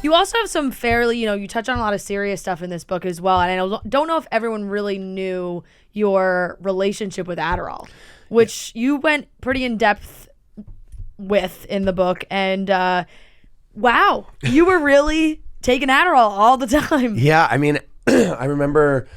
You also have some fairly, you touch on a lot of serious stuff in this book as well. And I don't know if everyone really knew your relationship with Adderall, which you went pretty in depth with in the book. And wow, you were really taking Adderall all the time. Yeah, I mean, I remember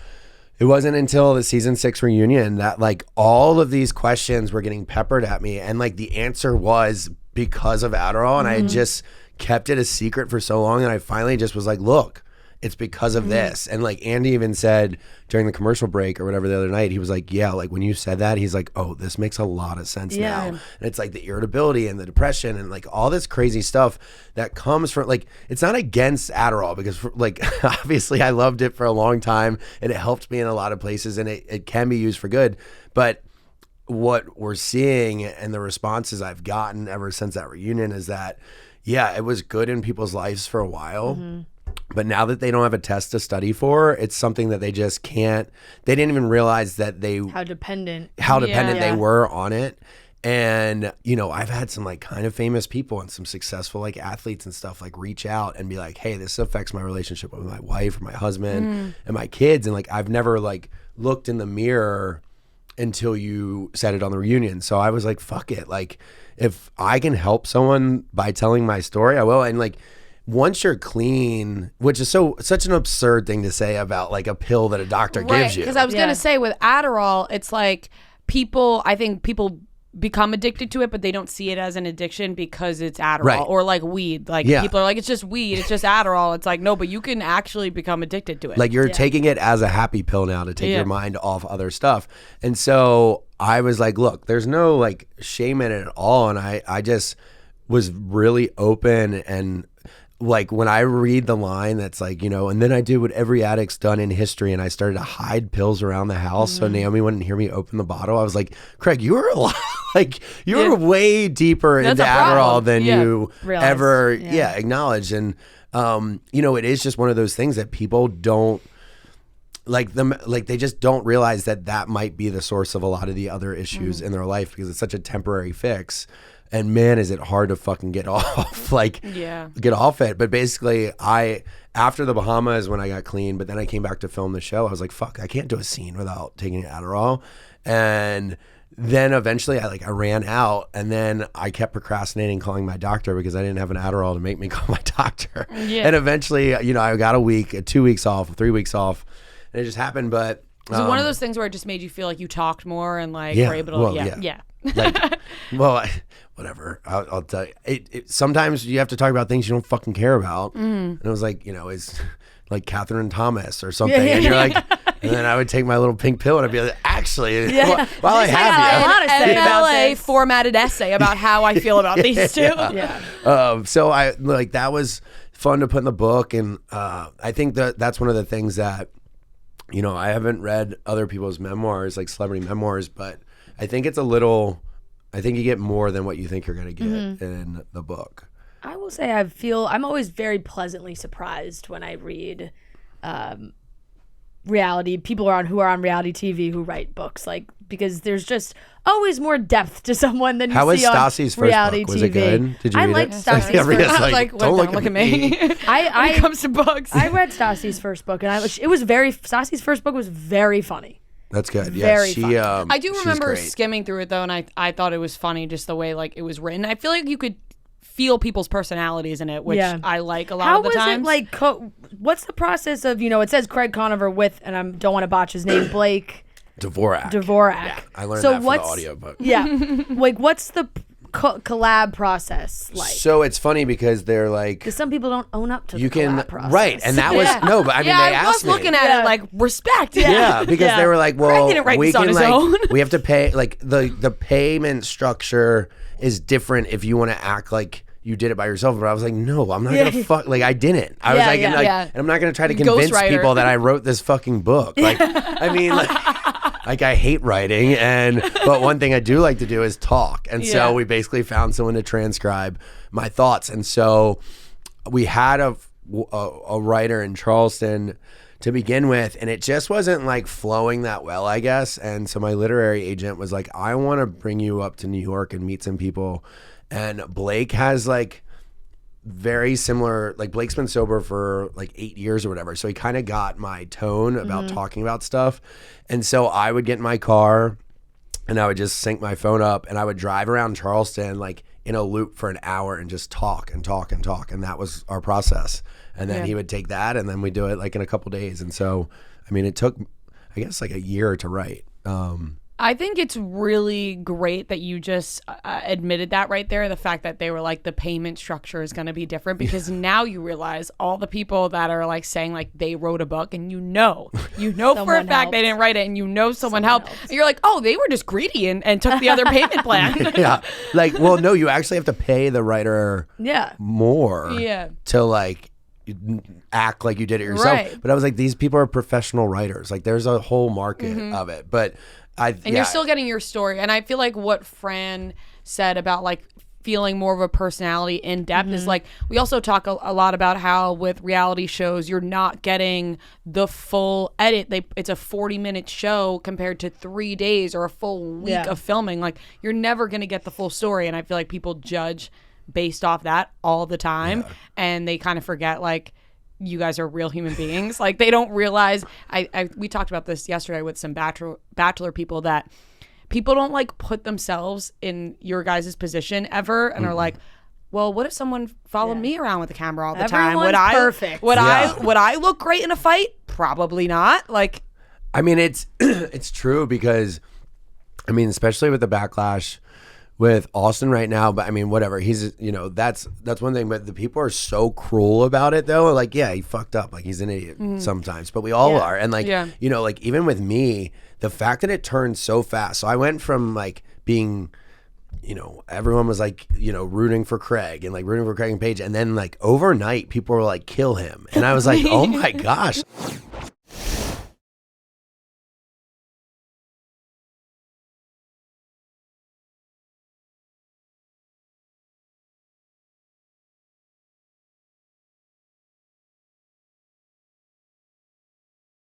it wasn't until the season 6 reunion that like all of these questions were getting peppered at me, and like the answer was because of Adderall, and I had just kept it a secret for so long, and I finally just was like, look, it's because of this. And like Andy even said during the commercial break or whatever the other night, he was like, yeah, like when you said that, he's like, oh, this makes a lot of sense now. And it's like the irritability and the depression and like all this crazy stuff that comes from like, it's not against Adderall because like obviously I loved it for a long time and it helped me in a lot of places and it can be used for good. But what we're seeing and the responses I've gotten ever since that reunion is that, yeah, it was good in people's lives for a while. But now that they don't have a test to study for, it's something that they just can't. They didn't even realize that how dependent they were on it. And, I've had some like kind of famous people and some successful like athletes and stuff like reach out and be like, hey, this affects my relationship with my wife or my husband and my kids. And like, I've never like looked in the mirror until you said it on the reunion. So I was like, fuck it. Like, if I can help someone by telling my story, I will. And like, once you're clean, which is such an absurd thing to say about like a pill that a doctor gives you. Because I was going to say with Adderall, it's like I think people become addicted to it, but they don't see it as an addiction because it's Adderall. Right. Or like weed. Like people are like, it's just weed, it's just Adderall. It's like, no, but you can actually become addicted to it. Like you're taking it as a happy pill now to take your mind off other stuff. And so I was like, look, there's no like shame in it at all. And I just was really open and like when I read the line that's like, and then I did what every addict's done in history and I started to hide pills around the house so Naomi wouldn't hear me open the bottle. I was like, Craig, you were a lot, like you were way deeper into Adderall than you realized. Ever acknowledged. And it is just one of those things that people don't they just don't realize that might be the source of a lot of the other issues in their life because it's such a temporary fix. And man, is it hard to fucking get off, get off it. But basically after the Bahamas when I got clean, but then I came back to film the show, I was like, fuck, I can't do a scene without taking Adderall. And then eventually I ran out and then I kept procrastinating calling my doctor because I didn't have an Adderall to make me call my doctor. Yeah. And eventually, I got a week, 2 weeks off, 3 weeks off, and it just happened. But was it one of those things where it just made you feel like you talked more and like were able to, whatever. I'll tell you. Sometimes you have to talk about things you don't fucking care about. And it was like, it's like Catherine Thomas or something. And you're like, and then I would take my little pink pill and I'd be like, actually, while I have you. An MLA formatted essay about how I feel about these two. So I like that was fun to put in the book. And I think that's one of the things that, I haven't read other people's memoirs, like celebrity memoirs, but I think I think you get more than what you think you're going to get in the book. I will say I'm always very pleasantly surprised when I read people who are on reality TV who write books, like because there's just always more depth to someone than you see on Stassi's first reality book? TV. Was it good? Did you read liked it? Stassi's first book. I was like, don't look at me. When it comes to books. I read Stassi's first book and Stassi's first book was very funny. That's good. Very funny. I do remember skimming through it though, and I thought it was funny just the way like it was written. I feel like you could feel people's personalities in it, which I like a lot of the times. How was it like? What's the process of it says Craig Conover with, and I don't want to botch his name, Blake Dvorak. Yeah, I learned that from the audiobook. Yeah, like what's the collab process like? So it's funny because they're like, because some people don't own up to the collab process, right? And that was no, but I mean, they asked me. I was looking at it like respect. Because they were like, well, didn't write we this on can his like own. we have to pay like the payment structure is different if you want to act like you did it by yourself. But I was like, no, I'm not gonna fuck. Like I didn't. I was like, and I'm not gonna try to convince people that I wrote this fucking book. Like, I mean, like I hate writing, but one thing I do like to do is talk. And so we basically found someone to transcribe my thoughts. And so we had a writer in Charleston to begin with, and it just wasn't like flowing that well, I guess. And so my literary agent was like, I want to bring you up to New York and meet some people. And Blake has like very similar. Like Blake's been sober for like 8 years or whatever. So he kind of got my tone about talking about stuff. And so I would get in my car and I would just sync my phone up and I would drive around Charleston like in a loop for an hour and just talk and talk and talk. And that was our process. And then he would take that and then we do it like in a couple days. And so, I mean, it took, I guess, like a year to write. I think it's really great that you just admitted that right there. The fact that they were like, the payment structure is going to be different, because now you realize all the people that are like saying like they wrote a book and you know for a fact they didn't write it, and you know someone helped. And you're like, oh, they were just greedy and took the other payment plan. Yeah. Like, well, no, you actually have to pay the writer more to like act like you did it yourself. Right. But I was like, these people are professional writers. Like there's a whole market of it. But you're still getting your story. And I feel like what Fran said about like feeling more of a personality in depth is like, we also talk a lot about how with reality shows, you're not getting the full edit. It's a 40-minute show compared to 3 days or a full week of filming. Like you're never going to get the full story. And I feel like people judge based off that all the time. And they kind of forget like, you guys are real human beings. Like they don't realize, we talked about this yesterday with some bachelor people, that people don't like put themselves in your guys' position ever and are like, well, what if someone followed me around with the camera all the time? Would I look great in a fight? Probably not. Like, I mean, it's true, because I mean, especially with the backlash with Austin right now, but I mean, whatever. He's, that's one thing. But the people are so cruel about it, though. Like, yeah, he fucked up. Like, he's an idiot sometimes, but we all are. And like, like even with me, the fact that it turned so fast. So I went from like being, everyone was like, rooting for Craig and Paige, and then like overnight, people were like, kill him, and I was like, oh my gosh.